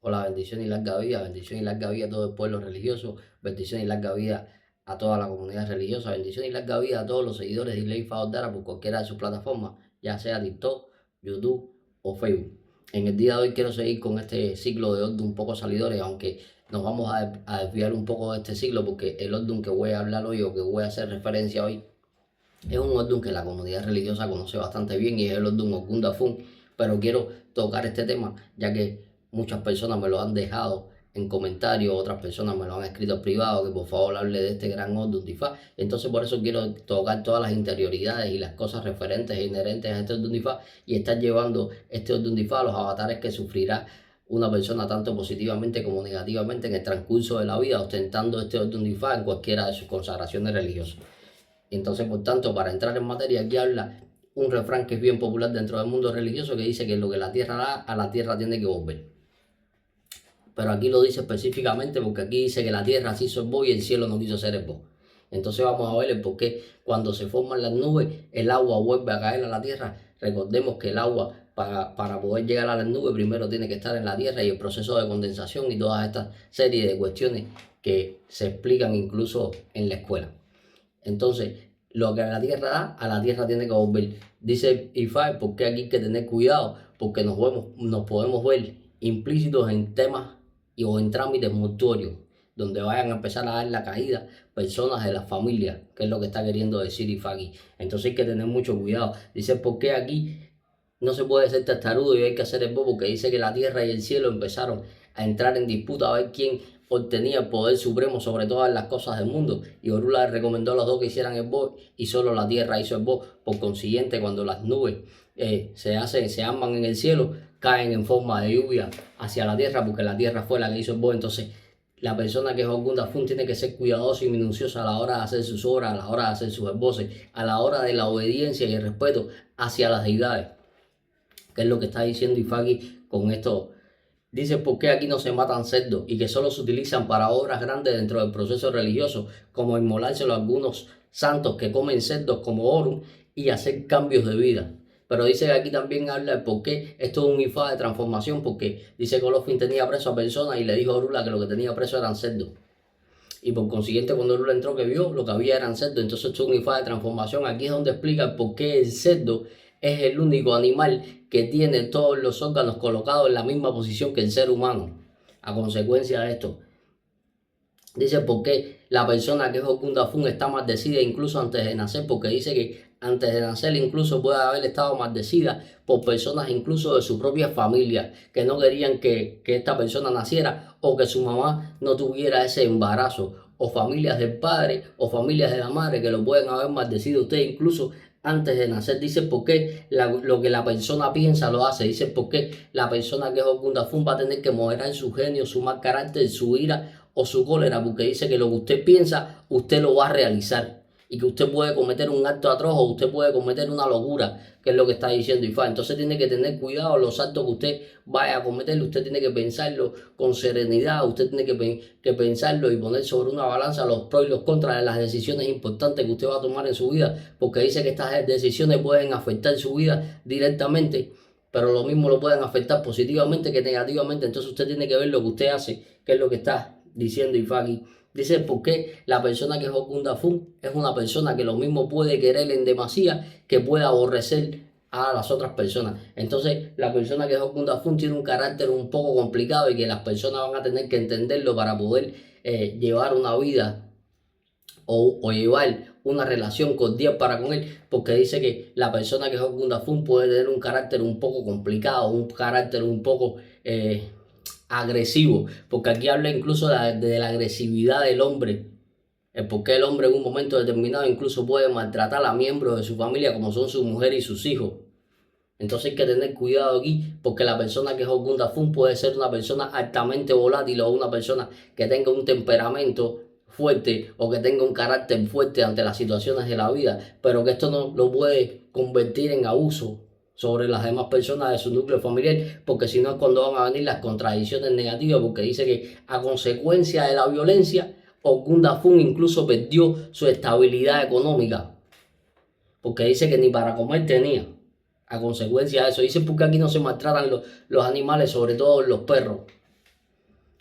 Hola, bendición y larga vida, bendición y larga vida a todo el pueblo religioso, bendición y larga vida a toda la comunidad religiosa, bendición y larga vida a todos los seguidores de Isley Dara por cualquiera de sus plataformas, ya sea TikTok, YouTube o Facebook. En el día de hoy quiero seguir con este ciclo de Ordun un poco salidores, aunque nos vamos a desviar un poco de este ciclo porque el Ordun que voy a hablar hoy o que voy a hacer referencia hoy es un Ordun que la comunidad religiosa conoce bastante bien y es el Ordun Ogun Dafun, pero quiero tocar este tema ya que muchas personas me lo han dejado en comentarios, otras personas me lo han escrito en privado, que por favor hable de este gran Ordun Difá. Entonces por eso quiero tocar todas las interioridades y las cosas referentes e inherentes a este Ordun Difá y estar llevando este Ordun Difá a los avatares que sufrirá una persona tanto positivamente como negativamente en el transcurso de la vida ostentando este Ordun Difá en cualquiera de sus consagraciones religiosas. Entonces, por tanto, para entrar en materia, aquí habla un refrán que es bien popular dentro del mundo religioso que dice que lo que la tierra da, a la tierra tiene que volver. Pero aquí lo dice específicamente porque aquí dice que la tierra se hizo el y el cielo no quiso ser el Entonces vamos a ver el por qué cuando se forman las nubes, el agua vuelve a caer a la tierra. Recordemos que el agua, para poder llegar a las nubes, primero tiene que estar en la tierra y el proceso de condensación y todas estas series de cuestiones que se explican incluso en la escuela. Entonces, lo que a la tierra da, a la tierra tiene que volver. Dice Ifá, porque aquí hay que tener cuidado, porque nos podemos ver implícitos en temas o en trámites mortuorios, donde vayan a empezar a dar la caída personas de la familia, que es lo que está queriendo decir Ifá aquí. Entonces hay que tener mucho cuidado. Dice, porque aquí no se puede ser testarudo y hay que hacer el bobo, porque dice que la tierra y el cielo empezaron a entrar en disputa a ver quién obtenía el poder supremo sobre todas las cosas del mundo. Y Orula le recomendó a los dos que hicieran el bo y solo la tierra hizo el bo. Por consiguiente, cuando las nubes se arman en el cielo, caen en forma de lluvia hacia la tierra, porque la tierra fue la que hizo el bo. Entonces, la persona que es Ogunda Fun tiene que ser cuidadoso y minucioso a la hora de hacer sus obras, a la hora de hacer sus esboces, a la hora de la obediencia y el respeto hacia las deidades, que es lo que está diciendo Ifaki con esto. Dice por qué aquí no se matan cerdos y que solo se utilizan para obras grandes dentro del proceso religioso, como inmolárselo a algunos santos que comen cerdos como Orum y hacer cambios de vida. Pero dice que aquí también habla de por qué esto es un ifá de transformación, porque dice que Olofin tenía preso a personas y le dijo a Orula que lo que tenía preso eran cerdos. Y por consiguiente, cuando Orula entró, que vio lo que había eran cerdos. Entonces esto es un ifá de transformación. Aquí es donde explica por qué el cerdo es el único animal que tiene todos los órganos colocados en la misma posición que el ser humano. A consecuencia de esto, dice por qué la persona que es Okunda Fun está maldecida incluso antes de nacer, porque dice que antes de nacer incluso puede haber estado maldecida por personas incluso de su propia familia, que no querían que esta persona naciera o que su mamá no tuviera ese embarazo, o familias del padre o familias de la madre que lo pueden haber maldecido usted incluso antes de nacer. Dice por qué lo que la persona piensa lo hace. Dice por qué la persona que es Okunda Fun va a tener que moderar su genio, su mal carácter, su ira o su cólera, porque dice que lo que usted piensa, usted lo va a realizar. Y que usted puede cometer un acto atroz o usted puede cometer una locura, que es lo que está diciendo Ifá. Entonces tiene que tener cuidado los actos que usted vaya a cometer. Usted tiene que pensarlo con serenidad. Usted tiene que pensarlo y poner sobre una balanza los pros y los contras de las decisiones importantes que usted va a tomar en su vida. Porque dice que estas decisiones pueden afectar su vida directamente, pero lo mismo lo pueden afectar positivamente que negativamente. Entonces usted tiene que ver lo que usted hace, que es lo que está diciendo Ifaki. Dice por qué la persona que es Okunda Fun es una persona que lo mismo puede querer en demasía que puede aborrecer a las otras personas. Entonces la persona que es Okunda Fun tiene un carácter un poco complicado y que las personas van a tener que entenderlo para poder llevar una vida o llevar una relación cordial para con él, porque dice que la persona que es Okunda Fun puede tener un carácter un poco complicado, un carácter un poco agresivo, porque aquí habla incluso de la agresividad del hombre, el por qué el hombre en un momento determinado incluso puede maltratar a miembros de su familia como son su mujer y sus hijos. Entonces hay que tener cuidado aquí, porque la persona que es Okunda Fun puede ser una persona altamente volátil o una persona que tenga un temperamento fuerte o que tenga un carácter fuerte ante las situaciones de la vida, pero que esto no lo puede convertir en abuso sobre las demás personas de su núcleo familiar, porque si no es cuando van a venir las contradicciones negativas, porque dice que a consecuencia de la violencia, Okunda Fun incluso perdió su estabilidad económica, porque dice que ni para comer tenía. A consecuencia de eso, dice porque aquí no se maltratan los animales, sobre todo los perros.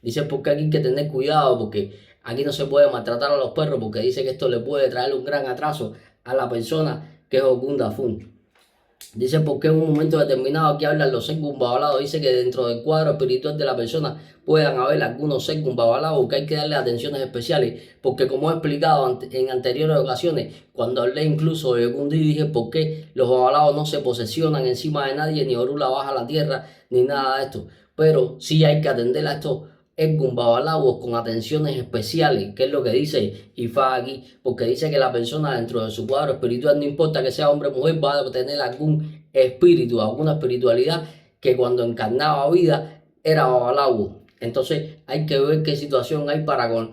Dice porque aquí hay que tener cuidado, porque aquí no se puede maltratar a los perros, porque dice que esto le puede traer un gran atraso a la persona que es Ogunda Fun. Dice porque en un momento determinado aquí hablan los Sengun Babalaos. Dice que dentro del cuadro espiritual de la persona puedan haber algunos Sengun Babalaos que hay que darle atenciones especiales. Porque como he explicado en anteriores ocasiones, cuando hablé incluso de Ogundi, dije por qué los Babalaos no se posesionan encima de nadie, ni Orula baja a la tierra, ni nada de esto. Pero sí hay que atender a estos Sengun Babalaos con atenciones especiales, que es lo que dice Ifá aquí, porque dice que la persona dentro de su cuadro espiritual, no importa que sea hombre o mujer, va a tener algún espíritu, alguna espiritualidad que cuando encarnaba vida era Babalao. Entonces hay que ver qué situación hay para con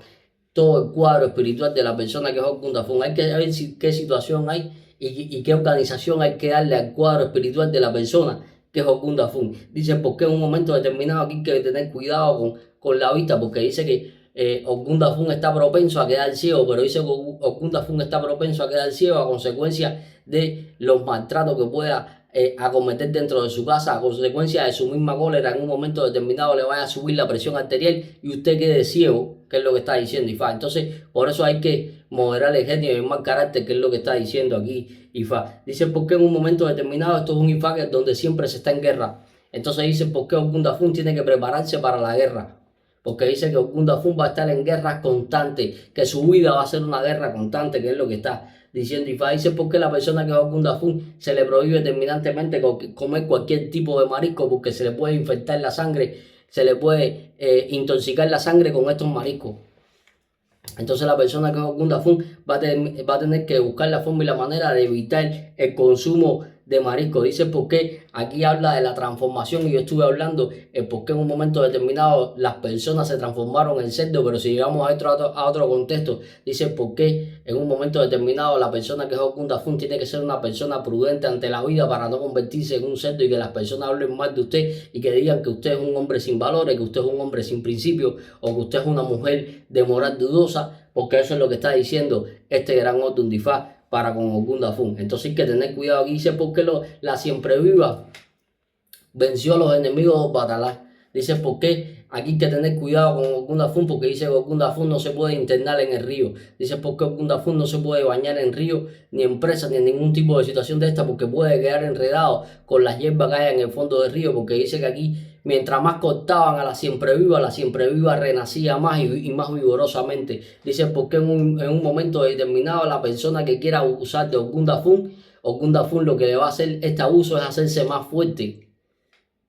todo el cuadro espiritual de la persona que es Ogunda Fun. Hay que ver qué situación hay y qué organización hay que darle al cuadro espiritual de la persona que es Ogunda Fun. Dice porque en un momento determinado aquí hay que tener cuidado con la vista, porque dice que Ogunda Fun está propenso a quedar ciego, pero dice que Ogunda Fun está propenso a quedar ciego a consecuencia de los maltratos que pueda acometer dentro de su casa, a consecuencia de su misma cólera. En un momento determinado le vaya a subir la presión arterial y usted quede ciego, que es lo que está diciendo Ifá. Entonces, por eso hay que moderar el genio y el mal carácter, que es lo que está diciendo aquí Ifá. Dice porque en un momento determinado, esto es un Ifá que donde siempre se está en guerra. Entonces dice porque Ogunda Fun tiene que prepararse para la guerra, porque dice que Ogunda Fun va a estar en guerras constantes, que su vida va a ser una guerra constante, que es lo que está diciendo Ifá. Dice porque la persona que es Ogunda Fun se le prohíbe terminantemente comer cualquier tipo de marisco, porque se le puede infectar la sangre, se le puede intoxicar la sangre con estos mariscos. Entonces la persona que es Ogunda Fun va a tener que buscar la forma y la manera de evitar el consumo de marisco. Dice porque aquí habla de la transformación y yo estuve hablando porque en un momento determinado las personas se transformaron en cerdo, pero si llegamos a otro contexto, dice porque en un momento determinado la persona que es Ogunda Fun tiene que ser una persona prudente ante la vida para no convertirse en un cerdo y que las personas hablen mal de usted y que digan que usted es un hombre sin valores, que usted es un hombre sin principios o que usted es una mujer de moral dudosa, porque eso es lo que está diciendo este gran Odun Ifá para con Ogunda Fun. Entonces hay que tener cuidado aquí. Dice porque la siempre viva venció a los enemigos de Batalá. Dice porque aquí hay que tener cuidado con Ogunda Fun, porque dice que Ogunda Fun no se puede internar en el río. Dice porque Ogunda Fun no se puede bañar en río, ni en presa, ni en ningún tipo de situación de esta, porque puede quedar enredado con las hierbas que hay en el fondo del río, porque dice que aquí mientras más cortaban a la siempre viva renacía más y más vigorosamente. Dice porque en un momento determinado la persona que quiera usar de Ogunda Fun lo que le va a hacer este abuso es hacerse más fuerte.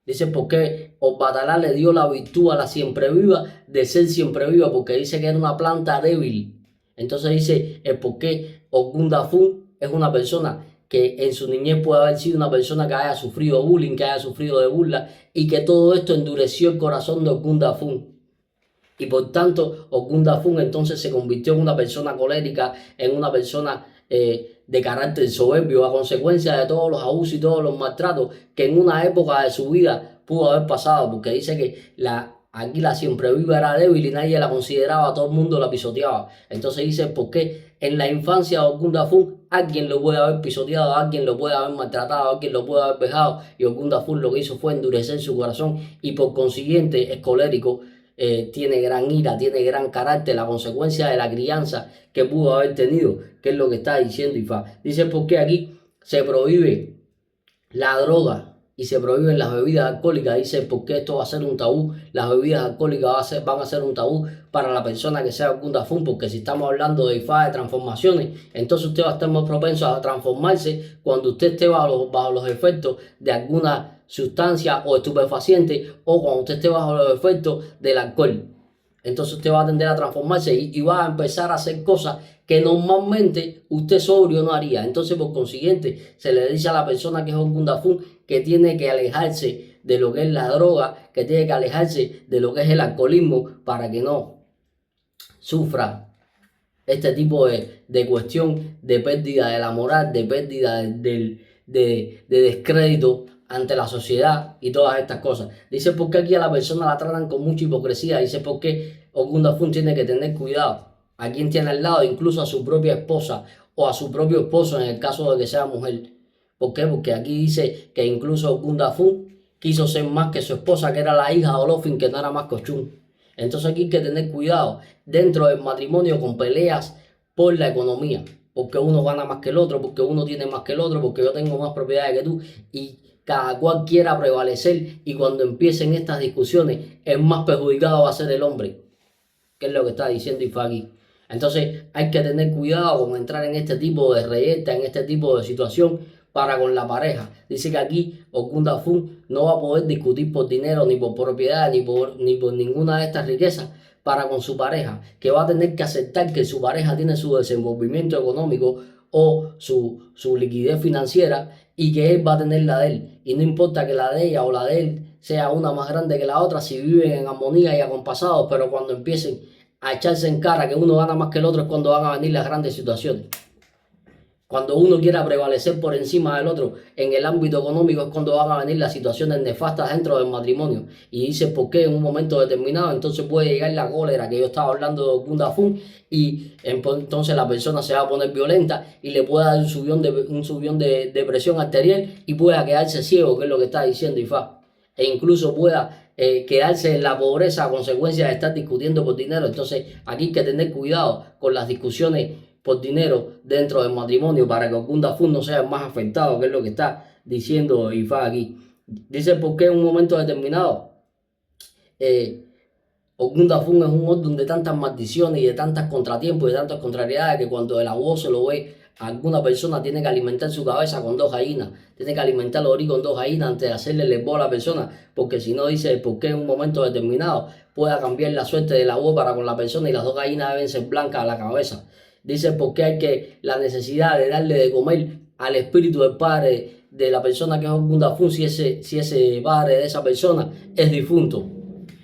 Dice porque Obatalá le dio la virtud a la siempre viva de ser siempre viva, porque dice que era una planta débil. Entonces dice el por qué Ogunda Fun es una persona que en su niñez puede haber sido una persona que haya sufrido bullying, que haya sufrido de burla, y que todo esto endureció el corazón de Ogunda Fun. Y por tanto, Ogunda Fun entonces se convirtió en una persona colérica, en una persona de carácter soberbio, a consecuencia de todos los abusos y todos los maltratos que en una época de su vida pudo haber pasado, porque dice que aquí la siempre viva era débil y nadie la consideraba, todo el mundo la pisoteaba. Entonces dice, ¿por qué en la infancia de Ogunda Fun alguien lo puede haber pisoteado, alguien lo puede haber maltratado, alguien lo puede haber vejado? Y Ogunda Fun lo que hizo fue endurecer su corazón y por consiguiente es colérico. Tiene gran ira, tiene gran carácter, la consecuencia de la crianza que pudo haber tenido, que es lo que está diciendo Ifá. Dice porque aquí se prohíbe la droga y se prohíben las bebidas alcohólicas. Dice porque esto va a ser un tabú, las bebidas alcohólicas van a ser un tabú para la persona que sea Ogunda Fun, porque si estamos hablando de Ifá, de transformaciones, entonces usted va a estar más propenso a transformarse cuando usted esté bajo los efectos de alguna sustancia o estupefaciente, o cuando usted esté bajo los efectos del alcohol. Entonces usted va a tender a transformarse y va a empezar a hacer cosas que normalmente usted sobrio no haría. Entonces, por consiguiente, se le dice a la persona que es Ogunda Fun que tiene que alejarse de lo que es la droga, que tiene que alejarse de lo que es el alcoholismo para que no sufra este tipo de cuestión de pérdida de la moral, de pérdida de descrédito ante la sociedad y todas estas cosas. Dice porque aquí a la persona la tratan con mucha hipocresía. Dice porque Ogunda Fun tiene que tener cuidado a quien tiene al lado, incluso a su propia esposa o a su propio esposo en el caso de que sea mujer. ¿Por qué? Porque aquí dice que incluso Ogunda Fun quiso ser más que su esposa, que era la hija de Olofin, que no era más Cochún. Entonces aquí hay que tener cuidado dentro del matrimonio con peleas por la economía, porque uno gana más que el otro, porque uno tiene más que el otro, porque yo tengo más propiedades que tú, y cada cual quiera prevalecer, y cuando empiecen estas discusiones, el más perjudicado va a ser el hombre, que es lo que está diciendo Ifá. Entonces hay que tener cuidado con entrar en este tipo de reyerta, en este tipo de situación para con la pareja. Dice que aquí Okunda Fun no va a poder discutir por dinero, ni por propiedad, ni por ninguna de estas riquezas para con su pareja, que va a tener que aceptar que su pareja tiene su desenvolvimiento económico o su liquidez financiera, y que él va a tener la de él. Y no importa que la de ella o la de él sea una más grande que la otra, si viven en armonía y acompasados, pero cuando empiecen a echarse en cara que uno gana más que el otro es cuando van a venir las grandes situaciones. Cuando uno quiera prevalecer por encima del otro en el ámbito económico es cuando van a venir las situaciones nefastas dentro del matrimonio. Y dice por qué en un momento determinado entonces puede llegar la cólera, que yo estaba hablando de Okunda Fun, y entonces la persona se va a poner violenta y le puede dar un subión de presión arterial y pueda quedarse ciego, que es lo que está diciendo Ifá. E incluso pueda quedarse en la pobreza a consecuencia de estar discutiendo por dinero. Entonces aquí hay que tener cuidado con las discusiones por dinero dentro del matrimonio para que Okunda Fun no sea más afectado, que es lo que está diciendo Ifá aquí. Dice por qué en un momento determinado Okunda Fun es un orden de tantas maldiciones y de tantos contratiempos y de tantas contrariedades que cuando el abuelo se lo ve, alguna persona tiene que alimentar su cabeza con 2 gallinas, tiene que alimentar el orí con 2 gallinas antes de hacerle el a la persona, porque si no dice por qué en un momento determinado pueda cambiar la suerte del abuelo para con la persona y las 2 gallinas deben ser blancas a la cabeza. Dice por qué hay que la necesidad de darle de comer al espíritu del padre de la persona que es Okunda Fun si ese padre de esa persona es difunto.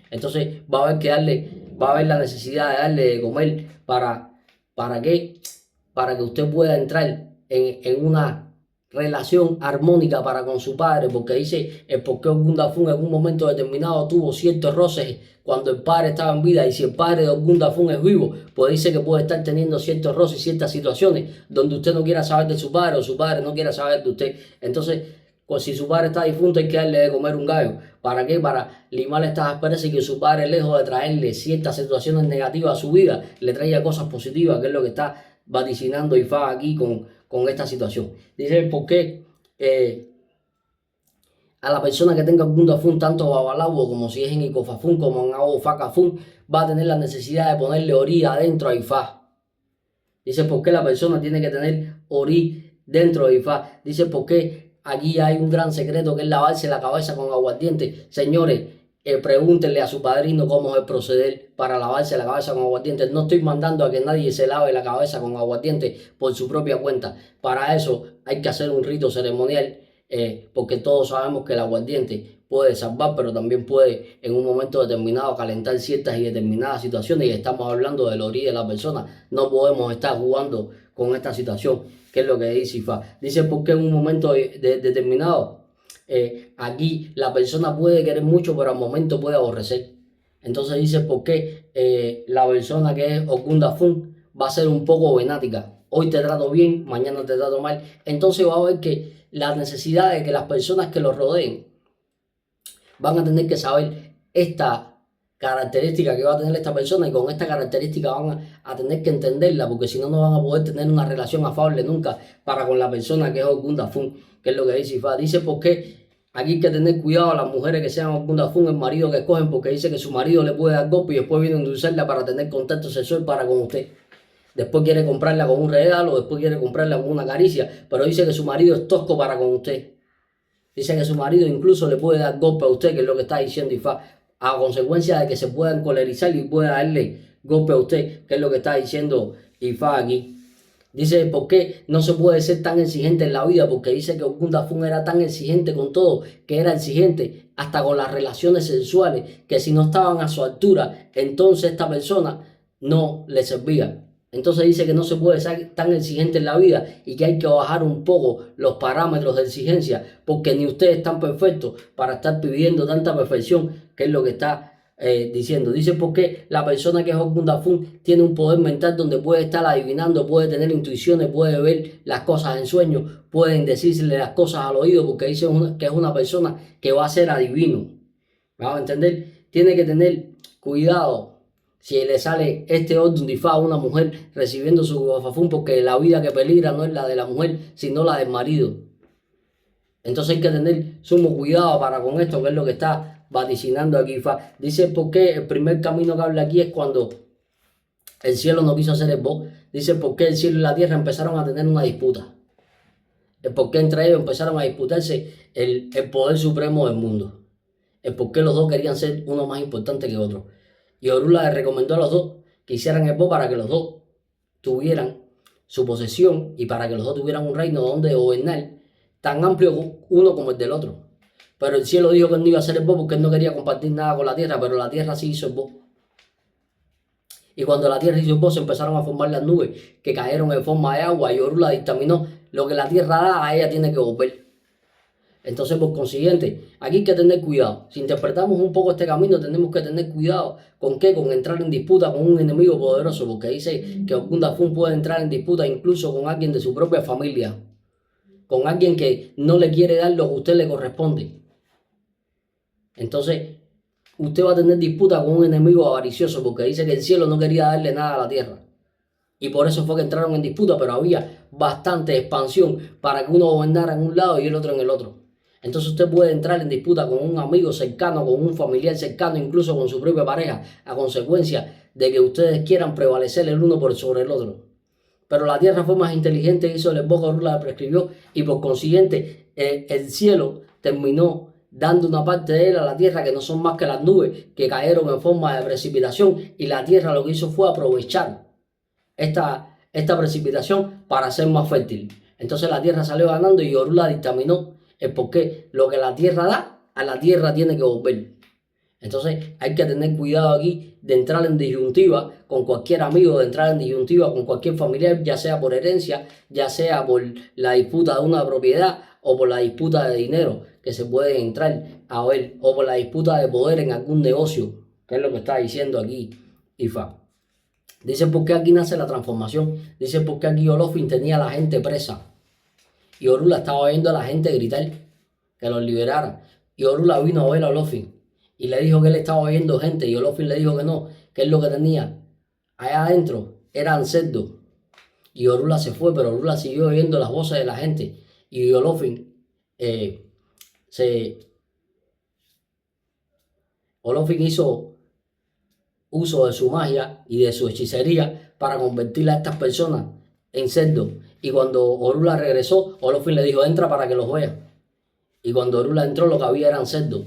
Entonces va a haber la necesidad de darle de comer ¿para qué? Para que usted pueda entrar en una relación armónica para con su padre, porque dice el por qué Okunda Fun en un momento determinado tuvo ciertos roces cuando el padre estaba en vida, y si el padre de Okunda Fun es vivo, pues dice que puede estar teniendo ciertos roces y ciertas situaciones donde usted no quiera saber de su padre o su padre no quiera saber de usted. Entonces, pues si su padre está difunto hay que darle de comer un gallo. ¿Para qué? Para limar estas asperezas y que su padre, lejos de traerle ciertas situaciones negativas a su vida, le traiga cosas positivas, que es lo que está vaticinando Ifá aquí con esta situación. Dice por qué a la persona que tenga Okunda Fun, tanto Babalawo como si es en Ikofa Fun como en Awo Faka Fun, va a tener la necesidad de ponerle orí adentro a Ifá. Dice por qué la persona tiene que tener orí dentro de Ifá. Dice por qué aquí hay un gran secreto que es lavarse la cabeza con aguardiente. Señores, pregúntenle a su padrino cómo es el proceder para lavarse la cabeza con aguardiente. No estoy mandando a que nadie se lave la cabeza con aguardiente por su propia cuenta. Para eso hay que hacer un rito ceremonial, porque todos sabemos que el aguardiente puede salvar, pero también puede en un momento determinado calentar ciertas y determinadas situaciones, y estamos hablando del orí de la persona. No podemos estar jugando con esta situación, que es lo que dice Ifá. Dice porque en un momento determinado aquí la persona puede querer mucho, pero al momento puede aborrecer. Entonces dice por qué la persona que es Okunda Fun va a ser un poco venática. Hoy te trato bien, mañana te trato mal. Entonces va a ver que la necesidad de que las personas que lo rodeen van a tener que saber esta característica que va a tener esta persona, y con esta característica van a tener que entenderla, porque si no, no van a poder tener una relación afable nunca para con la persona que es Okunda Fun, que es lo que dice Ifá. Dice porque aquí hay que tener cuidado a las mujeres que sean Okunda Fun, el marido que escogen, porque dice que su marido le puede dar golpe y después viene a endulzarla para tener contacto sexual para con usted. Después quiere comprarla con un regalo, después quiere comprarla con una caricia, pero dice que su marido es tosco para con usted. Dice que su marido incluso le puede dar golpe a usted, que es lo que está diciendo Ifá, a consecuencia de que se pueda encolerizar y pueda darle golpe a usted, que es lo que está diciendo Ifá aquí. Dice por qué no se puede ser tan exigente en la vida, porque dice que Okunda Fun era tan exigente con todo, que era exigente hasta con las relaciones sexuales, que si no estaban a su altura, entonces esta persona no le servía. Entonces dice que no se puede ser tan exigente en la vida y que hay que bajar un poco los parámetros de exigencia, porque ni ustedes están perfectos para estar pidiendo tanta perfección, que es lo que está diciendo. Dice porque la persona que es Okunda Fun tiene un poder mental donde puede estar adivinando, puede tener intuiciones, puede ver las cosas en sueños, pueden decirle las cosas al oído, porque dice que es una persona que va a ser adivino. ¿Vamos a entender? Tiene que tener cuidado si le sale este orden de a una mujer recibiendo su gofafún, porque la vida que peligra no es la de la mujer, sino la del marido. Entonces hay que tener sumo cuidado para con esto, que es lo que está vaticinando aquí Ifá. Dice, ¿por qué el primer camino que habla aquí es cuando el cielo no quiso hacer el voz? Dice, ¿por qué el cielo y la tierra empezaron a tener una disputa? El por qué entre ellos empezaron a disputarse el poder supremo del mundo. El por qué los dos querían ser uno más importante que otro. Y Orula le recomendó a los dos que hicieran el voz para que los dos tuvieran su posesión y para que los dos tuvieran un reino donde gobernar tan amplio uno como el del otro. Pero el cielo dijo que él no iba a hacer el voz porque él no quería compartir nada con la tierra, pero la tierra sí hizo el voz. Y cuando la tierra hizo el voz se empezaron a formar las nubes que cayeron en forma de agua y Orula dictaminó: lo que la tierra da, a ella tiene que volver. Entonces, por consiguiente, aquí hay que tener cuidado. Si interpretamos un poco este camino, tenemos que tener cuidado con qué, con entrar en disputa con un enemigo poderoso, porque dice que Ogun Dafún puede entrar en disputa incluso con alguien de su propia familia, con alguien que no le quiere dar lo que a usted le corresponde. Entonces, usted va a tener disputa con un enemigo avaricioso, porque dice que el cielo no quería darle nada a la tierra. Y por eso fue que entraron en disputa, pero había bastante expansión para que uno gobernara en un lado y el otro en el otro. Entonces usted puede entrar en disputa con un amigo cercano, con un familiar cercano, incluso con su propia pareja, a consecuencia de que ustedes quieran prevalecer el uno por sobre el otro. Pero la tierra fue más inteligente, hizo el boca Orula prescribió, y por consiguiente el cielo terminó dando una parte de él a la tierra, que no son más que las nubes que cayeron en forma de precipitación, y la tierra lo que hizo fue aprovechar esta precipitación para ser más fértil. Entonces la tierra salió ganando y Orula dictaminó el por qué lo que la tierra da, a la tierra tiene que volver. Entonces hay que tener cuidado aquí de entrar en disyuntiva con cualquier amigo, de entrar en disyuntiva con cualquier familiar, ya sea por herencia, ya sea por la disputa de una propiedad o por la disputa de dinero que se puede entrar a ver, o por la disputa de poder en algún negocio, que es lo que está diciendo aquí Ifá. Dice por qué aquí nace la transformación. Dice por qué aquí Olofin tenía a la gente presa. Y Orula estaba oyendo a la gente gritar que los liberara. Y Orula vino a ver a Olofin y le dijo que él estaba oyendo gente. Y Olofin le dijo que no, que él lo que tenía allá adentro eran cerdos. Y Orula se fue, pero Orula siguió oyendo las voces de la gente. Y Olofin hizo uso de su magia y de su hechicería para convertir a estas personas en cerdos. Y cuando Orula regresó, Olofin le dijo: entra para que los veas. Y cuando Orula entró, lo que había eran cerdos.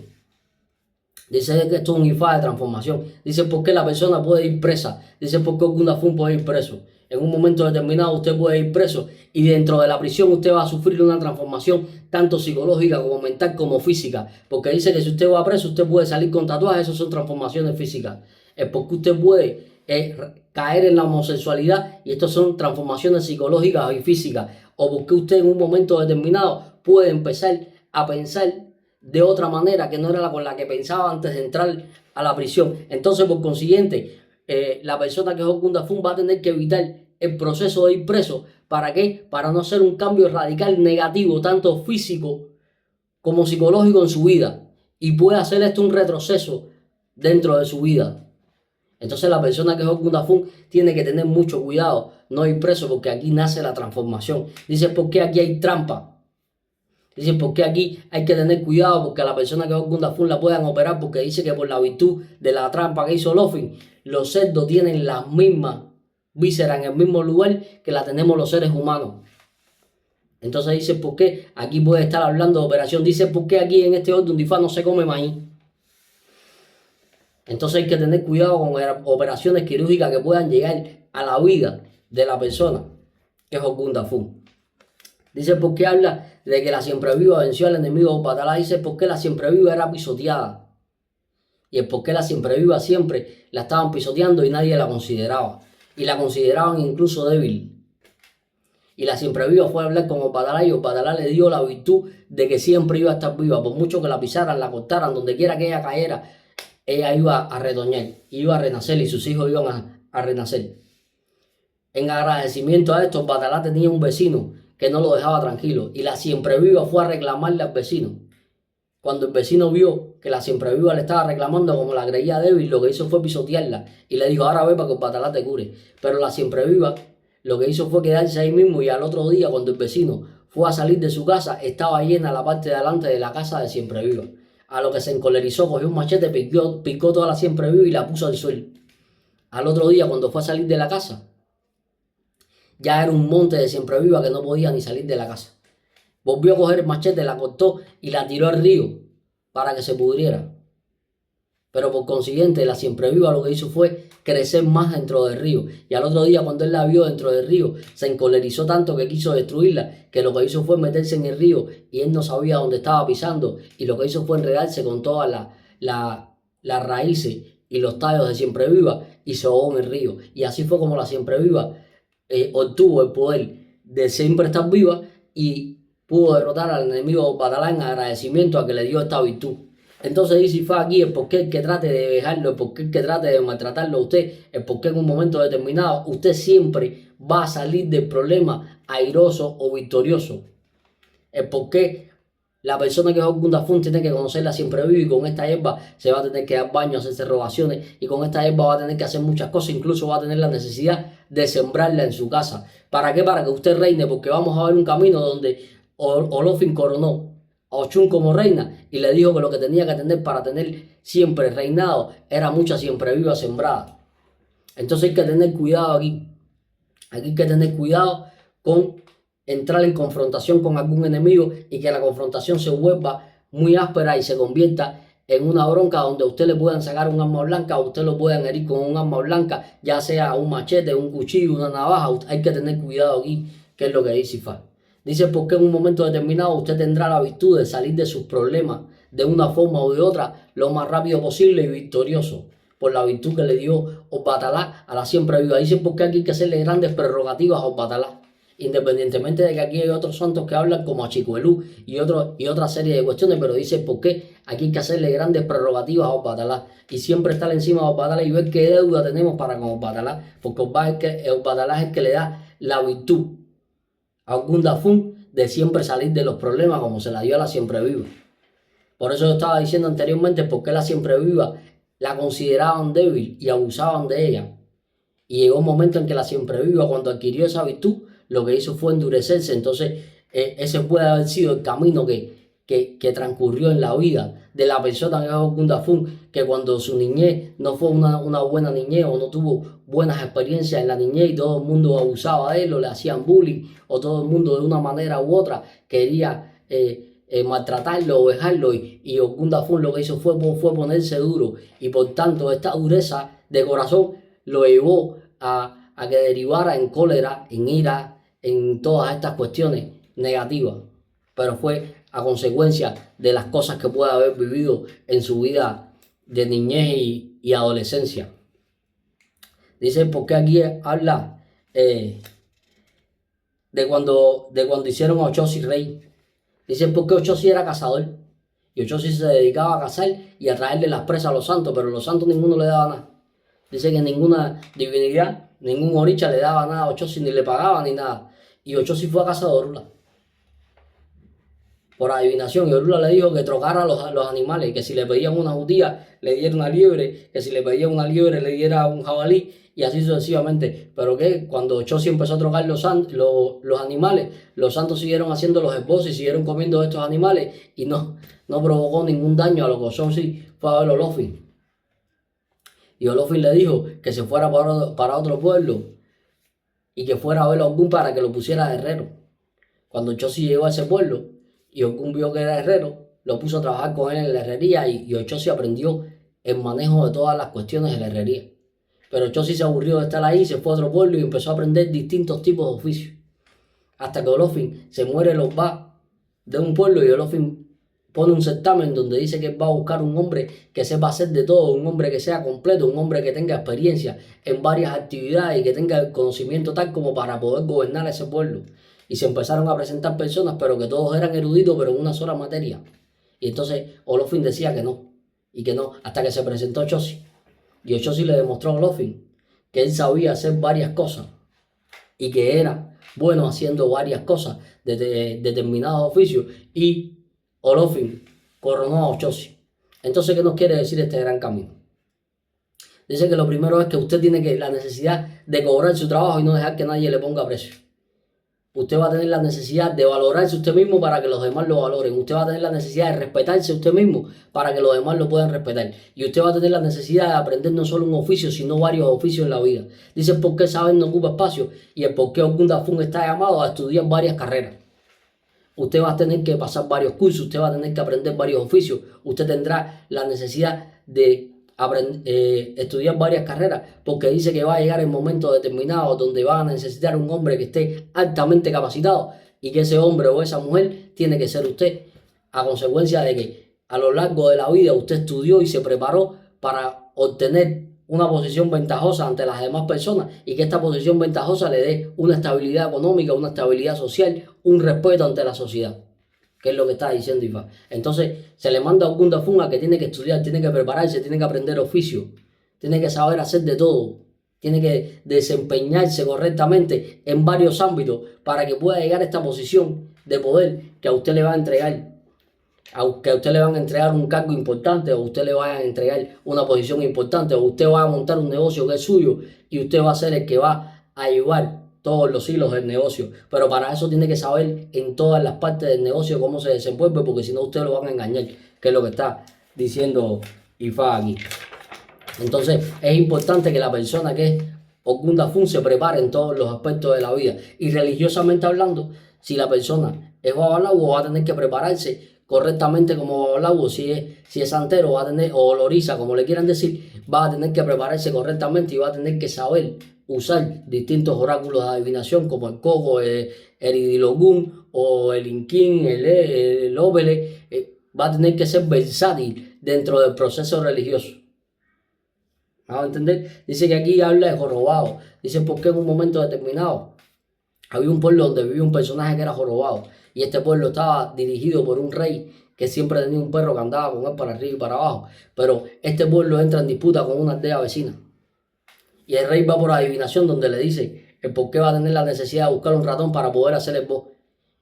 Dice que esto es un Ifá de transformación. Dice por qué la persona puede ir presa. Dice por qué Ogun Dafún puede ir preso. En un momento determinado usted puede ir preso y dentro de la prisión usted va a sufrir una transformación tanto psicológica como mental como física. Porque dice que si usted va preso usted puede salir con tatuajes, eso son transformaciones físicas. Es porque usted puede caer en la homosexualidad y esto son transformaciones psicológicas y físicas. O porque usted en un momento determinado puede empezar a pensar de otra manera que no era la con la que pensaba antes de entrar a la prisión. Entonces, por consiguiente, la persona que es Ogun Dafún va a tener que evitar el proceso de ir preso. ¿Para qué? Para no hacer un cambio radical negativo, tanto físico como psicológico en su vida. Y puede hacer esto un retroceso dentro de su vida. Entonces la persona que es Ogun Dafún tiene que tener mucho cuidado, no ir preso, porque aquí nace la transformación. Dice, ¿por qué aquí hay trampa? Dice, ¿por qué aquí hay que tener cuidado? Porque a la persona que es Ogun Dafún la puedan operar, porque dice que por la virtud de la trampa que hizo Olofin, los cerdos tienen las mismas vísceras en el mismo lugar que la tenemos los seres humanos. Entonces dice, ¿por qué aquí puede estar hablando de operación? Dice, ¿por qué aquí en este orden de Ifá no se come maíz? Entonces hay que tener cuidado con operaciones quirúrgicas que puedan llegar a la vida de la persona que es Ogun Dafún. Dice, ¿por qué habla de que la siempreviva venció al enemigo de Obatalá? Dice, ¿por qué la siempreviva era pisoteada? Y es porque la siempreviva siempre la estaban pisoteando y nadie la consideraba. Y la consideraban incluso débil. Y la siempreviva fue a hablar con Obatalá y Obatalá le dio la virtud de que siempre iba a estar viva. Por mucho que la pisaran, la cortaran, donde quiera que ella cayera, ella iba a retoñar, iba a renacer y sus hijos iban a renacer. En agradecimiento a esto, Obatalá tenía un vecino que no lo dejaba tranquilo y la siempreviva fue a reclamarle al vecino Cuando el vecino vio que la siempreviva le estaba reclamando como la creía débil, lo que hizo fue pisotearla y le dijo, ahora ve para que el batalá te cure. Pero la siempreviva lo que hizo fue quedarse ahí mismo y al otro día cuando el vecino fue a salir de su casa, estaba llena la parte de adelante de la casa de siempreviva. A lo que se encolerizó, cogió un machete, picó toda la siempreviva y la puso al suelo. Al otro día cuando fue a salir de la casa, ya era un monte de siempreviva que no podía ni salir de la casa. Volvió a coger el machete, la cortó y la tiró al río para que se pudriera. Pero por consiguiente, la siempreviva lo que hizo fue crecer más dentro del río. Y al otro día, cuando él la vio dentro del río, se encolerizó tanto que quiso destruirla, que lo que hizo fue meterse en el río y él no sabía dónde estaba pisando. Y lo que hizo fue enredarse con todas las raíces y los tallos de siempreviva y se ahogó en el río. Y así fue como la siempreviva obtuvo el poder de siempre estar viva y pudo derrotar al enemigo Batalá en agradecimiento a que le dio esta virtud. Entonces dice Ifá aquí el porqué el que trate de dejarlo, el porqué el que trate de maltratarlo a usted, el porqué en un momento determinado usted siempre va a salir del problema airoso o victorioso. El porqué la persona que es Ogunda Fun tiene que conocerla siempre viva y con esta hierba se va a tener que dar baño, hacerse rogaciones y con esta hierba va a tener que hacer muchas cosas, incluso va a tener la necesidad de sembrarla en su casa. ¿Para qué? Para que usted reine, porque vamos a ver un camino donde Olofin coronó a Ochun como reina y le dijo que lo que tenía que tener para tener siempre reinado era mucha siempre viva sembrada. Entonces hay que tener cuidado aquí. Aquí hay que tener cuidado con entrar en confrontación con algún enemigo y que la confrontación se vuelva muy áspera y se convierta en una bronca donde a usted le puedan sacar un arma blanca o usted lo puedan herir con un arma blanca, ya sea un machete, un cuchillo, una navaja. Hay que tener cuidado aquí, que es lo que dice Ifá. Dice porque en un momento determinado usted tendrá la virtud de salir de sus problemas de una forma u de otra lo más rápido posible y victorioso por la virtud que le dio Obatalá a la siempre viva. Dice porque aquí hay que hacerle grandes prerrogativas a Obatalá, independientemente de que aquí hay otros santos que hablan como Achicuelú y otra serie de cuestiones, pero dice por qué aquí hay que hacerle grandes prerrogativas a Obatalá y siempre estar encima de Obatalá y ver qué deuda tenemos para con Obatalá, porque Obatalá es el que le da la virtud a Ogunda Fun de siempre salir de los problemas como se la dio a la siempre viva. Por eso yo estaba diciendo anteriormente por qué la siempre viva la consideraban débil y abusaban de ella. Y llegó un momento en que la siempre viva, cuando adquirió esa virtud, lo que hizo fue endurecerse. Entonces, ese puede haber sido el camino que transcurrió en la vida de la persona que es Ogunda Fun, que cuando su niñez no fue una buena niñez o no tuvo buenas experiencias en la niñez y todo el mundo abusaba de él o le hacían bullying o todo el mundo de una manera u otra quería maltratarlo o dejarlo y Ogunda Fun lo que hizo fue ponerse duro y por tanto esta dureza de corazón lo llevó a que derivara en cólera, en ira, en todas estas cuestiones negativas, pero fue a consecuencia de las cosas que puede haber vivido en su vida de niñez y adolescencia. Dice, porque aquí habla de cuando hicieron a Ochosi rey. Dice, porque Ochosi era cazador y Ochosi se dedicaba a cazar y a traerle las presas a los santos, pero los santos ninguno le daba nada. Dice que ninguna divinidad, ningún oricha le daba nada a Ochosi, ni le pagaba ni nada. Y Ochosi fue a casa de Orula por adivinación, y Orula le dijo que trocara los animales, que si le pedían una judía le diera una liebre, que si le pedían una liebre le diera un jabalí, y así sucesivamente. Pero que cuando Ochosi empezó a trocar los animales, los santos siguieron haciendo los esposos y siguieron comiendo estos animales y no provocó ningún daño a lo que Ochosi fue a ver Olofin. Y Olofin le dijo que se fuera para otro pueblo y que fuera a ver a Ogún para que lo pusiera de herrero. Cuando Ochosi llegó a ese pueblo y Ogún vio que era herrero, lo puso a trabajar con él en la herrería y Ochosi aprendió el manejo de todas las cuestiones de la herrería. Pero Ochosi se aburrió de estar ahí, se fue a otro pueblo y empezó a aprender distintos tipos de oficios. Hasta que Olofin se muere los va de un pueblo y Olofin pone un certamen donde dice que va a buscar un hombre que sepa hacer de todo, un hombre que sea completo, un hombre que tenga experiencia en varias actividades y que tenga el conocimiento tal como para poder gobernar ese pueblo. Y se empezaron a presentar personas, pero que todos eran eruditos, pero en una sola materia. Y entonces Olofin decía que no, y que no, hasta que se presentó Ochosi. Y Ochosi le demostró a Olofin que él sabía hacer varias cosas y que era bueno haciendo varias cosas de determinados oficios. Y Olofin coronó a Ochosi. Entonces, ¿qué nos quiere decir este gran camino? Dice que lo primero es que usted tiene la necesidad de cobrar su trabajo y no dejar que nadie le ponga precio. Usted va a tener la necesidad de valorarse usted mismo para que los demás lo valoren. Usted va a tener la necesidad de respetarse usted mismo para que los demás lo puedan respetar. Y usted va a tener la necesidad de aprender no solo un oficio, sino varios oficios en la vida. Dice por qué saber no ocupa espacio y el por qué Ogun Dafun está llamado a estudiar varias carreras. Usted va a tener que pasar varios cursos, usted va a tener que aprender varios oficios. Usted tendrá la necesidad de estudiar varias carreras, porque dice que va a llegar el momento determinado donde van a necesitar un hombre que esté altamente capacitado y que ese hombre o esa mujer tiene que ser usted, a consecuencia de que a lo largo de la vida usted estudió y se preparó para obtener una posición ventajosa ante las demás personas y que esta posición ventajosa le dé una estabilidad económica, una estabilidad social, un respeto ante la sociedad, que es lo que está diciendo IFA. Entonces se le manda a Ogun Dafun a que tiene que estudiar, tiene que prepararse, tiene que aprender oficio, tiene que saber hacer de todo, tiene que desempeñarse correctamente en varios ámbitos para que pueda llegar a esta posición de poder que a usted le va a entregar. Que a usted le van a entregar un cargo importante, o a usted le vayan a entregar una posición importante, o usted va a montar un negocio que es suyo y usted va a ser el que va a llevar todos los hilos del negocio. Pero para eso tiene que saber en todas las partes del negocio cómo se desenvuelve, porque si no usted lo van a engañar, que es lo que está diciendo IFA aquí. Entonces es importante que la persona que es Ogun Dafun se prepare en todos los aspectos de la vida. Y religiosamente hablando, si la persona es Babalawo, va a tener que prepararse correctamente como Babalawo. Si es santero, va a tener, o Loriza, como le quieran decir, va a tener que prepararse correctamente y va a tener que saber usar distintos oráculos de adivinación como el Coco, el Idilogun o el Inquín, el Obele. Va a tener que ser versátil dentro del proceso religioso. ¿Vamos a entender? Dice que aquí habla de jorobado. Dice porque en un momento determinado había un pueblo donde vivía un personaje que era jorobado. Y este pueblo estaba dirigido por un rey que siempre tenía un perro que andaba con él para arriba y para abajo. Pero este pueblo entra en disputa con una aldea vecina. Y el rey va por adivinación donde le dice el por qué va a tener la necesidad de buscar un ratón para poder hacer el voz.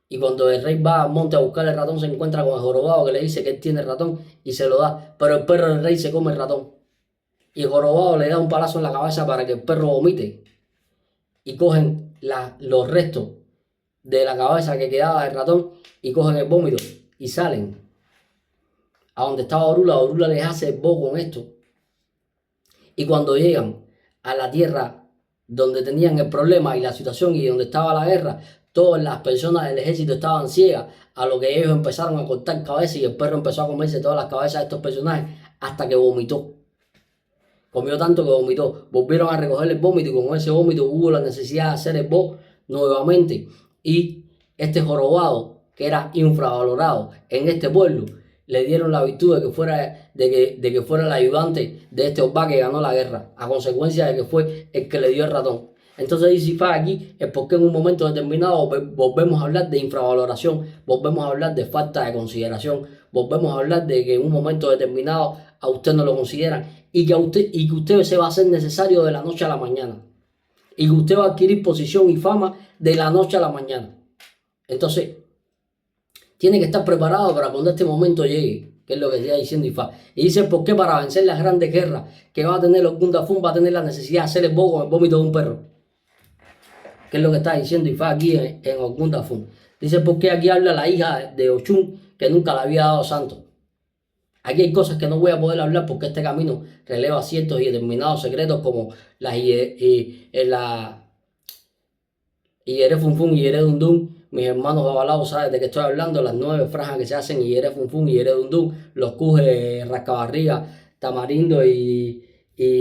Y cuando el rey va al monte a buscar el ratón, se encuentra con el jorobado que le dice que él tiene el ratón y se lo da. Pero el perro del rey se come el ratón. Y el jorobado le da un palazo en la cabeza para que el perro vomite. Y cogen los restos de la cabeza que quedaba del ratón y cogen el vómito y salen a donde estaba Orula. Orula les hace el bo con esto. Y cuando llegan a la tierra donde tenían el problema y la situación y donde estaba la guerra, todas las personas del ejército estaban ciegas, a lo que ellos empezaron a cortar cabezas y el perro empezó a comerse todas las cabezas de estos personajes hasta que vomitó. Comió tanto que vomitó. Volvieron a recoger el vómito y con ese vómito hubo la necesidad de hacer el bo nuevamente. Y este jorobado, que era infravalorado en este pueblo, le dieron la virtud de que fuera el ayudante de este Oba que ganó la guerra, a consecuencia de que fue el que le dio el ratón. Entonces dice Ifá aquí es porque en un momento determinado volvemos a hablar de infravaloración, volvemos a hablar de falta de consideración, volvemos a hablar de que en un momento determinado a usted no lo consideran y que usted se va a hacer necesario de la noche a la mañana y que usted va a adquirir posición y fama de la noche a la mañana. Entonces tiene que estar preparado para cuando este momento llegue, que es lo que está diciendo Ifá. Y dice por qué para vencer las grandes guerras que va a tener Ogun Dafun va a tener la necesidad de hacer el bo con el vómito de un perro, que es lo que está diciendo Ifá aquí en Ogun Dafun. Dice porque aquí habla la hija de Ochun que nunca le había dado santo. Aquí hay cosas que no voy a poder hablar porque este camino releva ciertos y determinados secretos como la Iyere Funfun y Iyere Dundun. Mis hermanos babalaos saben de qué estoy hablando, las 9 franjas que se hacen Iyere Funfun y Iyere Dundun, los cujes, rascabarriga, tamarindo y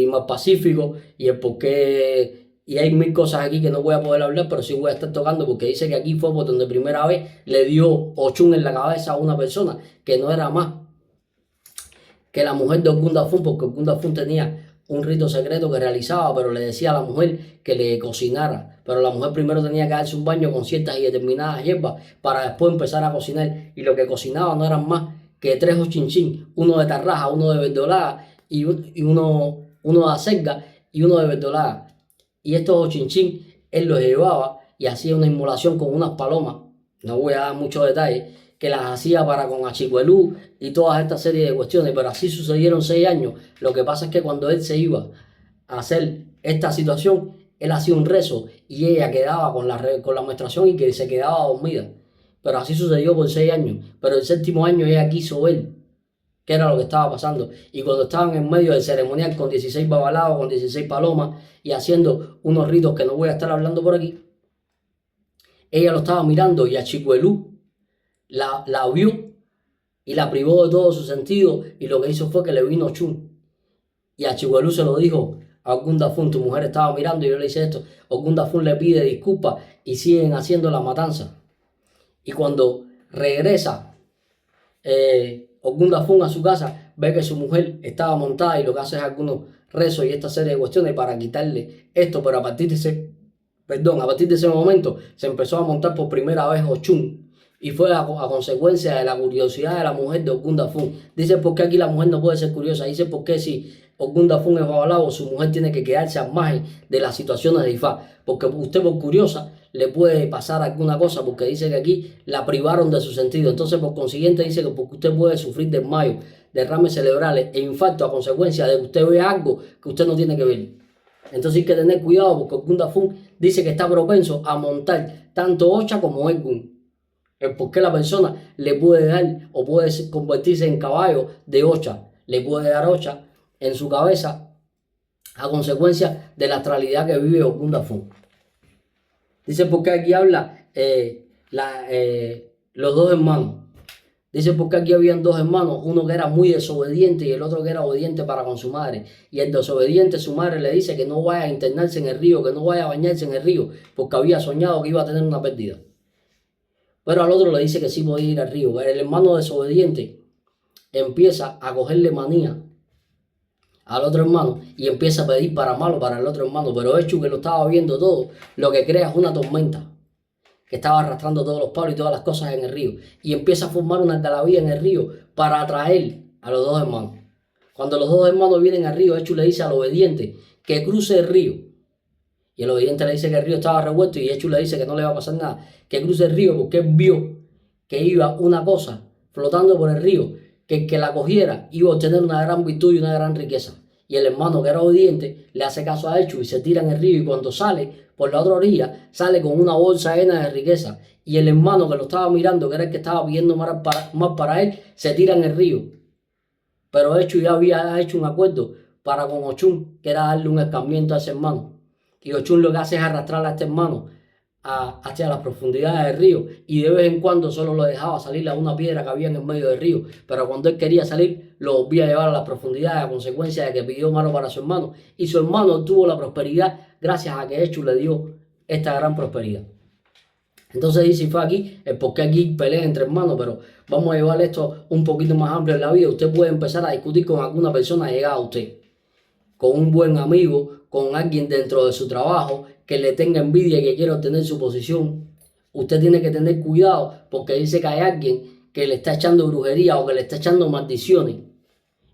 mar Pacífico, y el porqué. Y hay mil cosas aquí que no voy a poder hablar, pero sí voy a estar tocando porque dice que aquí fue por donde primera vez le dio Ochun en la cabeza a una persona que no era más que la mujer de Ogun Dafun, porque Ogun Dafun tenía un rito secreto que realizaba, pero le decía a la mujer que le cocinara. Pero la mujer primero tenía que darse un baño con ciertas y determinadas hierbas para después empezar a cocinar. Y lo que cocinaba no eran más que 3 ochinchín, uno de tarraja, uno de verdolaga y uno de acelga y uno de verdolaga. Y estos ochinchín él los llevaba y hacía una inmolación con unas palomas. No voy a dar muchos detalles. que las hacía para con Achicuelú y toda esta serie de cuestiones, pero así sucedieron 6 años. Lo que pasa es que cuando él se iba a hacer esta situación, él hacía un rezo y ella quedaba con la menstruación y que se quedaba dormida. Pero así sucedió por 6 años. Pero el 7.º año ella quiso ver qué era lo que estaba pasando. Y cuando estaban en medio del ceremonial con 16 babalaos, con 16 palomas y haciendo unos ritos que no voy a estar hablando por aquí, ella lo estaba mirando y Achicuelú la vio y la privó de todo su sentido y lo que hizo fue que le vino Ochun. Y Achicuelú se lo dijo a Ogun Dafun, tu mujer estaba mirando y yo le hice esto. Ogun Dafun le pide disculpas y siguen haciendo la matanza. Y cuando regresa Ogun Dafun a su casa, ve que su mujer estaba montada y lo que hace es algunos rezos y esta serie de cuestiones para quitarle esto, pero a partir de ese momento se empezó a montar por primera vez Ochun y fue a consecuencia de la curiosidad de la mujer de Ogun Dafun. Dice por qué aquí la mujer no puede ser curiosa, dice por qué si Ogun Dafun es babalao, su mujer tiene que quedarse al margen de las situaciones de Ifá, porque usted por curiosa le puede pasar alguna cosa, porque dice que aquí la privaron de su sentido. Entonces, por consiguiente, dice que porque usted puede sufrir desmayo, derrames cerebrales e infarto a consecuencia de que usted vea algo que usted no tiene que ver. Entonces hay que tener cuidado porque Ogun Dafun dice que está propenso a montar tanto Ocha como Egun. El por qué la persona le puede dar o puede convertirse en caballo de Ocha, le puede dar Ocha en su cabeza a consecuencia de la astralidad que vive Ogun Dafun. Dice porque aquí habla los dos hermanos. Dice porque aquí habían dos hermanos, uno que era muy desobediente y el otro que era obediente para con su madre. Y el desobediente, su madre le dice que no vaya a internarse en el río, que no vaya a bañarse en el río, porque había soñado que iba a tener una pérdida. Pero al otro le dice que sí podía ir al río. El hermano desobediente empieza a cogerle manía al otro hermano y empieza a pedir para malo para el otro hermano. Pero Echu, que lo estaba viendo todo, lo que crea es una tormenta que estaba arrastrando todos los palos y todas las cosas en el río. Y empieza a formar una algarabía en el río para atraer a los dos hermanos. Cuando los dos hermanos vienen al río, Echu le dice al obediente que cruce el río. Y el obediente le dice que el río estaba revuelto y Echu le dice que no le va a pasar nada, que cruce el río porque él vio que iba una cosa flotando por el río, que el que la cogiera iba a obtener una gran virtud y una gran riqueza. Y el hermano que era obediente le hace caso a Echu y se tira en el río y cuando sale por la otra orilla sale con una bolsa llena de riqueza. Y el hermano que lo estaba mirando, que era el que estaba pidiendo más para él, se tira en el río. Pero Echu ya había hecho un acuerdo para con Ochun, que era darle un escarmiento a ese hermano. Y Ochun lo que hace es arrastrar a este hermano hacia las profundidades del río y de vez en cuando solo lo dejaba salir a una piedra que había en el medio del río, pero cuando él quería salir lo volvía a llevar a las profundidades a consecuencia de que pidió mano para su hermano y su hermano tuvo la prosperidad gracias a que Echu le dio esta gran prosperidad. Entonces dice fue aquí el por qué aquí pelea entre hermanos, pero vamos a llevar esto un poquito más amplio en la vida. Usted puede empezar a discutir con alguna persona llegada a usted, con un buen amigo, con alguien dentro de su trabajo que le tenga envidia y que quiera obtener su posición. Usted tiene que tener cuidado porque dice que hay alguien que le está echando brujería o que le está echando maldiciones.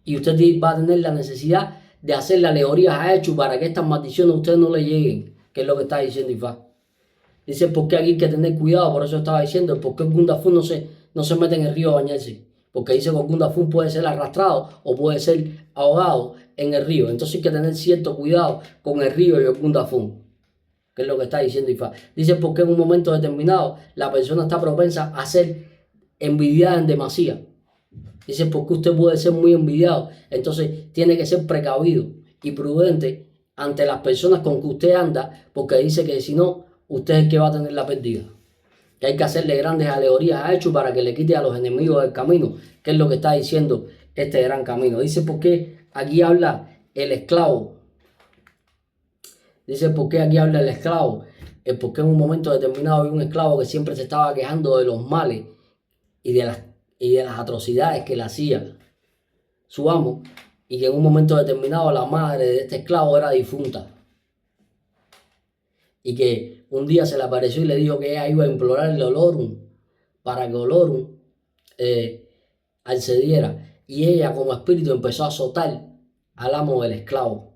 Y usted va a tener la necesidad de hacerle alegorías a Echu para que estas maldiciones a usted no le lleguen, que es lo que está diciendo Ifá. Dice porque aquí hay que tener cuidado, por eso estaba diciendo, porque Ogun Dafun no se mete en el río a bañarse. Porque dice que Ogun Dafun puede ser arrastrado o puede ser ahogado en el río. Entonces hay que tener cierto cuidado con el río y Ogun Dafun, que es lo que está diciendo Ifá. Dice porque en un momento determinado la persona está propensa a ser envidiada en demasía. Dice porque usted puede ser muy envidiado. Entonces tiene que ser precavido y prudente ante las personas con que usted anda, porque dice que si no, usted es el que va a tener la pérdida. Que hay que hacerle grandes alegorías a Echu para que le quite a los enemigos del camino, que es lo que está diciendo este gran camino. Dice porque aquí habla el esclavo. Dice por qué aquí habla el esclavo. Es porque en un momento determinado había un esclavo que siempre se estaba quejando de los males y de las atrocidades que le hacía su amo, y que en un momento determinado la madre de este esclavo era difunta. Y que un día se le apareció y le dijo que ella iba a implorarle a Olorun para que Olorun accediera. Y ella como espíritu empezó a azotar al amo del esclavo.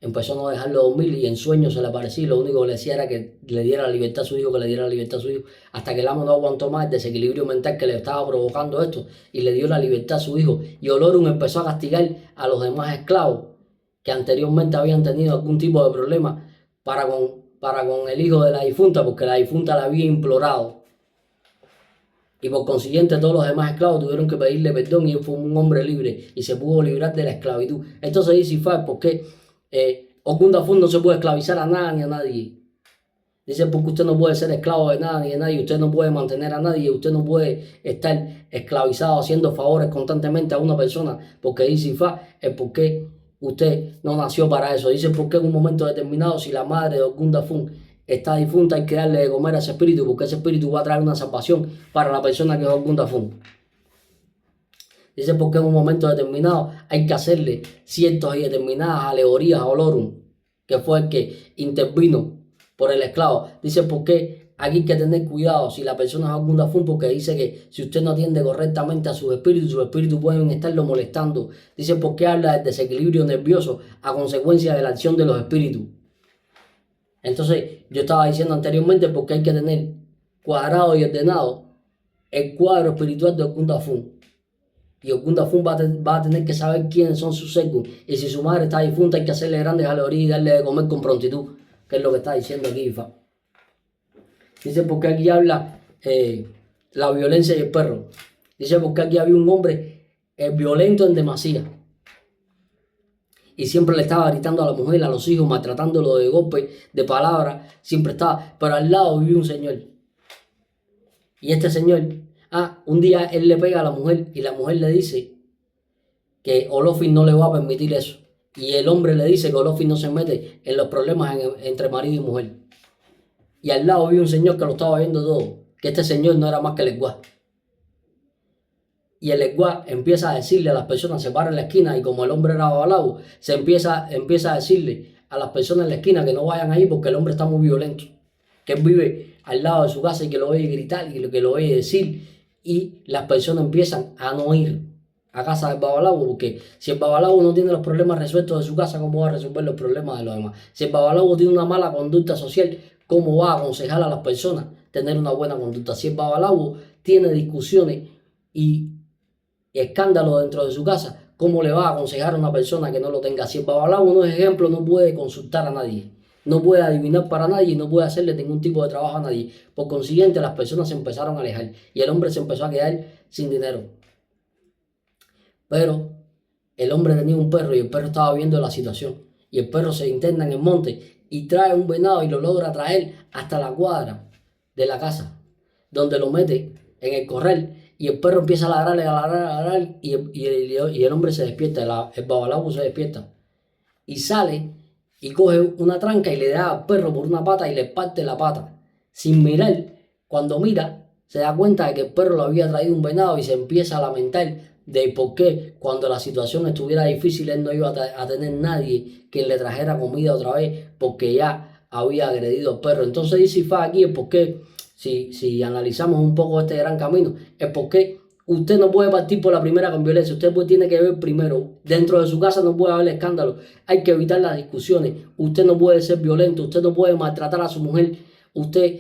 empezó a no dejarlo dormir y en sueños se le aparecía y lo único que le decía era que le diera la libertad a su hijo, que le diera la libertad a su hijo, hasta que el amo no aguantó más el desequilibrio mental que le estaba provocando esto y le dio la libertad a su hijo. Y Olorun empezó a castigar a los demás esclavos que anteriormente habían tenido algún tipo de problema para con el hijo de la difunta, porque la difunta la había implorado. Y por consiguiente todos los demás esclavos tuvieron que pedirle perdón y él fue un hombre libre y se pudo librar de la esclavitud. Entonces dice Ifá, ¿por qué Ogun Dafun no se puede esclavizar a nada ni a nadie? Dice, porque usted no puede ser esclavo de nada ni de nadie, usted no puede mantener a nadie, usted no puede estar esclavizado haciendo favores constantemente a una persona, porque dice Ifá, es porque usted no nació para eso. Dice, porque en un momento determinado, si la madre de Ogun Dafun está difunta, hay que darle de comer a ese espíritu, porque ese espíritu va a traer una salvación para la persona que es Ogun Dafun. Dice, porque en un momento determinado hay que hacerle ciertas y determinadas alegorías a Olorun, que fue el que intervino por el esclavo. Dice, porque aquí hay que tener cuidado si la persona es Ogun Dafun, porque dice que si usted no atiende correctamente a sus espíritus pueden estarlo molestando. Dice, porque habla del desequilibrio nervioso a consecuencia de la acción de los espíritus. Entonces, yo estaba diciendo anteriormente porque hay que tener cuadrado y ordenado el cuadro espiritual de Ogun Dafun. Y Ogun Dafun va a tener que saber quiénes son sus secos. Y si su madre está difunta, hay que hacerle grandes alegorías y darle de comer con prontitud, que es lo que está diciendo aquí Ifá. Dice, porque aquí habla la violencia y el perro. Dice, porque aquí había un hombre violento en demasía. Y siempre le estaba gritando a la mujer, a los hijos, maltratándolo de golpes, de palabras, siempre estaba. Pero al lado vivía un señor. Y este señor, un día él le pega a la mujer y la mujer le dice que Olofin no le va a permitir eso. Y el hombre le dice que Olofin no se mete en los problemas entre marido y mujer. Y al lado vivía un señor que lo estaba viendo todo, que este señor no era más que el Eguá. Y el Eguá empieza a decirle a las personas, se para en la esquina y como el hombre era babalawo, se empieza a decirle a las personas en la esquina que no vayan ahí porque el hombre está muy violento. Que él vive al lado de su casa y que lo oye gritar y que lo oye decir. Y las personas empiezan a no ir a casa del babalawo, porque si el babalawo no tiene los problemas resueltos de su casa, ¿cómo va a resolver los problemas de los demás? Si el babalawo tiene una mala conducta social, ¿cómo va a aconsejar a las personas tener una buena conducta? Si el babalawo tiene discusiones y escándalo dentro de su casa, ¿cómo le va a aconsejar a una persona que no lo tenga? Si el babalawo no es ejemplo, no puede consultar a nadie, no puede adivinar para nadie y no puede hacerle ningún tipo de trabajo a nadie. Por consiguiente, las personas se empezaron a alejar y el hombre se empezó a quedar sin dinero. Pero el hombre tenía un perro y el perro estaba viendo la situación y el perro se interna en el monte y trae un venado y lo logra traer hasta la cuadra de la casa, donde lo mete en el corral. Y el perro empieza a ladrar y el hombre se despierta, el babalawo se despierta. Y sale y coge una tranca y le da al perro por una pata y le parte la pata. Sin mirar, cuando mira, se da cuenta de que el perro lo había traído un venado y se empieza a lamentar de por qué cuando la situación estuviera difícil él no iba a tener nadie que le trajera comida otra vez porque ya había agredido al perro. Entonces dice Ifá aquí el por qué. Si analizamos un poco este gran camino, es porque usted no puede partir por la primera con violencia. Usted tiene que ver primero. Dentro de su casa no puede haber escándalo. Hay que evitar las discusiones. Usted no puede ser violento. Usted no puede maltratar a su mujer. Usted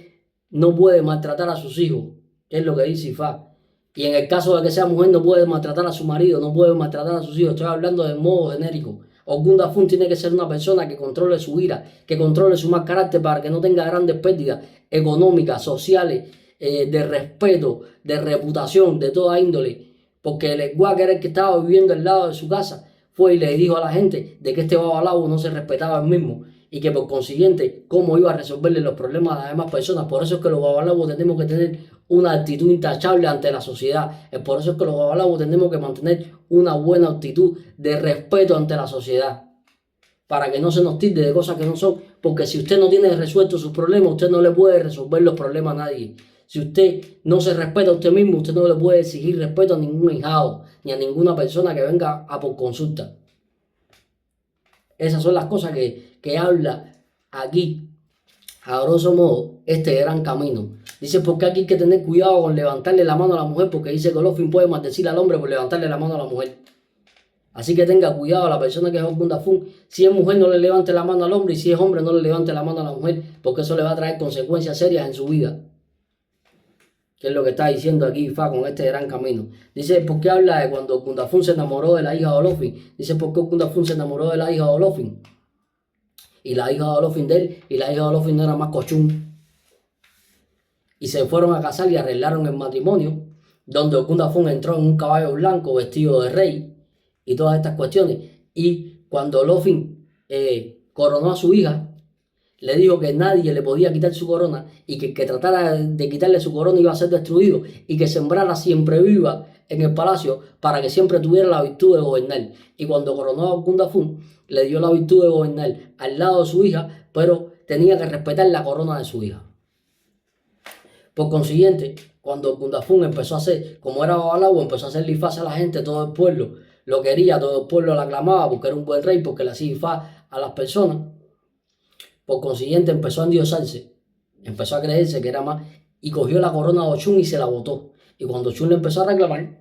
no puede maltratar a sus hijos. Es lo que dice Ifá. Y en el caso de que sea mujer, no puede maltratar a su marido. No puede maltratar a sus hijos. Estoy hablando de modo genérico. Ogun Dafun tiene que ser una persona que controle su ira, que controle su mal carácter para que no tenga grandes pérdidas económicas, sociales, de respeto, de reputación, de toda índole. Porque el Eguá, que era el que estaba viviendo al lado de su casa, fue y le dijo a la gente de que este babalawo no se respetaba a él mismo y que por consiguiente, cómo iba a resolverle los problemas a las demás personas. Por eso es que los babalawos tenemos que tener una actitud intachable ante la sociedad. Es por eso es que los babalawos tenemos que mantener una buena actitud de respeto ante la sociedad, para que no se nos tilde de cosas que no son, porque si usted no tiene resuelto sus problemas, usted no le puede resolver los problemas a nadie. Si usted no se respeta a usted mismo, usted no le puede exigir respeto a ningún hijado, ni a ninguna persona que venga a por consulta. Esas son las cosas que habla aquí, a grosso modo, este gran camino. Dice, porque aquí hay que tener cuidado con levantarle la mano a la mujer, porque dice que Olofin puede maldecir al hombre por levantarle la mano a la mujer. Así que tenga cuidado a la persona que es Ogunda Fun. Si es mujer, no le levante la mano al hombre, y si es hombre, no le levante la mano a la mujer, porque eso le va a traer consecuencias serias en su vida. Que es lo que está diciendo aquí Ifá con este gran camino. Dice, ¿por qué habla de cuando Ogunda Fun se enamoró de la hija de Olofin? Dice, ¿por qué Ogunda Fun se enamoró de la hija de Olofin? Y la hija de Olofin de él, y la hija de Olofin no era más cochún. Y se fueron a casar y arreglaron el matrimonio, donde Ogunda Fun entró en un caballo blanco vestido de rey y todas estas cuestiones. Y cuando Olofin coronó a su hija, le dijo que nadie le podía quitar su corona y que el que tratara de quitarle su corona iba a ser destruido, y que sembrara siempre viva en el palacio para que siempre tuviera la virtud de gobernar. Y cuando coronó a Ogunda Fun, le dio la virtud de gobernar al lado de su hija, pero tenía que respetar la corona de su hija. Por consiguiente, cuando Ogunda Fun empezó a hacer, como era Babalawo, empezó a hacer ifás a la gente, todo el pueblo lo quería, todo el pueblo lo aclamaba porque era un buen rey, porque le hacía ifás a las personas. Por consiguiente, empezó a endiosarse, empezó a creerse que era más, y cogió la corona de Ochun y se la botó. Y cuando Ochun le empezó a reclamar,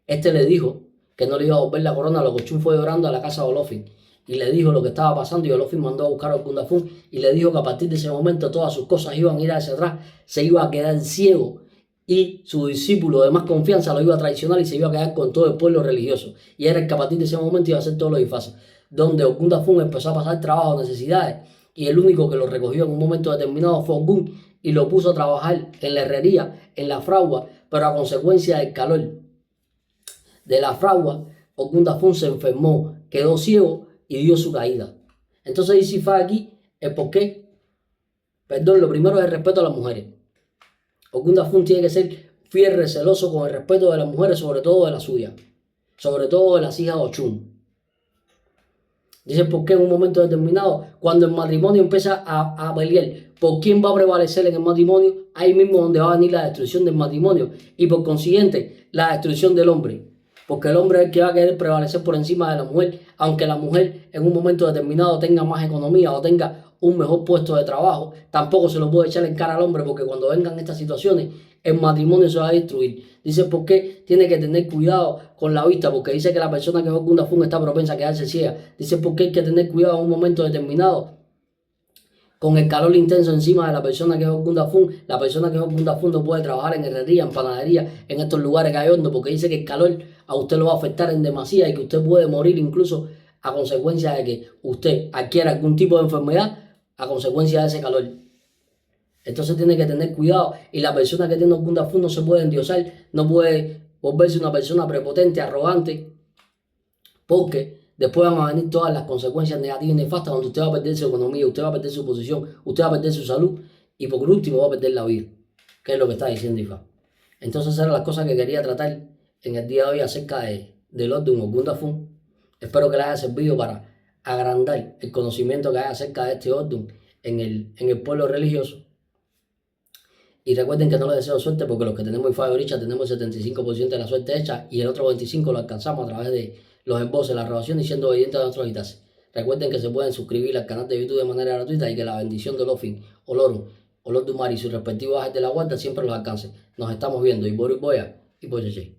este le dijo que no le iba a volver la corona. Lo que Ochun fue llorando a la casa de Olofin y le dijo lo que estaba pasando, y Olofin mandó a buscar a Ogunda Fun y le dijo que a partir de ese momento todas sus cosas iban a ir hacia atrás, se iba a quedar ciego, y su discípulo de más confianza lo iba a traicionar y se iba a quedar con todo el pueblo religioso. Y era el que a partir de ese momento iba a hacer todos los difaces, donde Ogunda Fun empezó a pasar trabajo, necesidades, y el único que lo recogió en un momento determinado fue Ogun y lo puso a trabajar en la herrería, en la fragua, pero a consecuencia del calor de la fragua, Ogunda Fun se enfermó, quedó ciego y dio su caída. Entonces dice Ifá aquí el por qué. Perdón, lo primero es el respeto a las mujeres. Ogunda Fun tiene que ser fiel, receloso con el respeto de las mujeres, sobre todo de la suya, sobre todo de las hijas de Ochun. Dice por qué en un momento determinado, cuando el matrimonio empieza a pelear por quién va a prevalecer en el matrimonio, ahí mismo donde va a venir la destrucción del matrimonio y por consiguiente la destrucción del hombre. Porque el hombre es el que va a querer prevalecer por encima de la mujer, aunque la mujer en un momento determinado tenga más economía o tenga un mejor puesto de trabajo, tampoco se lo puede echar en cara al hombre, porque cuando vengan estas situaciones, el matrimonio se va a destruir. Dice por qué tiene que tener cuidado con la vista, porque dice que la persona que es Ogunda Fun está propensa a quedarse ciega. Dice por qué hay que tener cuidado en un momento determinado con el calor intenso encima de la persona que es Ogunda Fun. La persona que es Ogunda Fun no puede trabajar en herrería, en panadería, en estos lugares que hay horno, porque dice que el calor a usted lo va a afectar en demasía y que usted puede morir incluso a consecuencia de que usted adquiera algún tipo de enfermedad a consecuencia de ese calor. Entonces tiene que tener cuidado, y la persona que tiene Ogunda Fun no se puede endiosar, no puede volverse una persona prepotente, arrogante, porque después van a venir todas las consecuencias negativas y nefastas, donde usted va a perder su economía, usted va a perder su posición, usted va a perder su salud y por último va a perder la vida, que es lo que está diciendo Ifá. Entonces esas eran las cosas que quería tratar en el día de hoy acerca del Ordun Ogunda Fun. Espero que les haya servido para agrandar el conocimiento que hay acerca de este Ordun en el pueblo religioso. Y recuerden que no les deseo suerte, porque los que tenemos Ifá de Oricha tenemos el 75% de la suerte hecha y el otro 25% lo alcanzamos a través de los embolses, la robación y siendo obedientes a nuestros itases. Recuerden que se pueden suscribir al canal de YouTube de manera gratuita y que la bendición de Olofin, Olorun, Olor Dumari y sus respectivos ángeles de la guarda siempre los alcance. Nos estamos viendo. Y Boru Boya y Boyeche.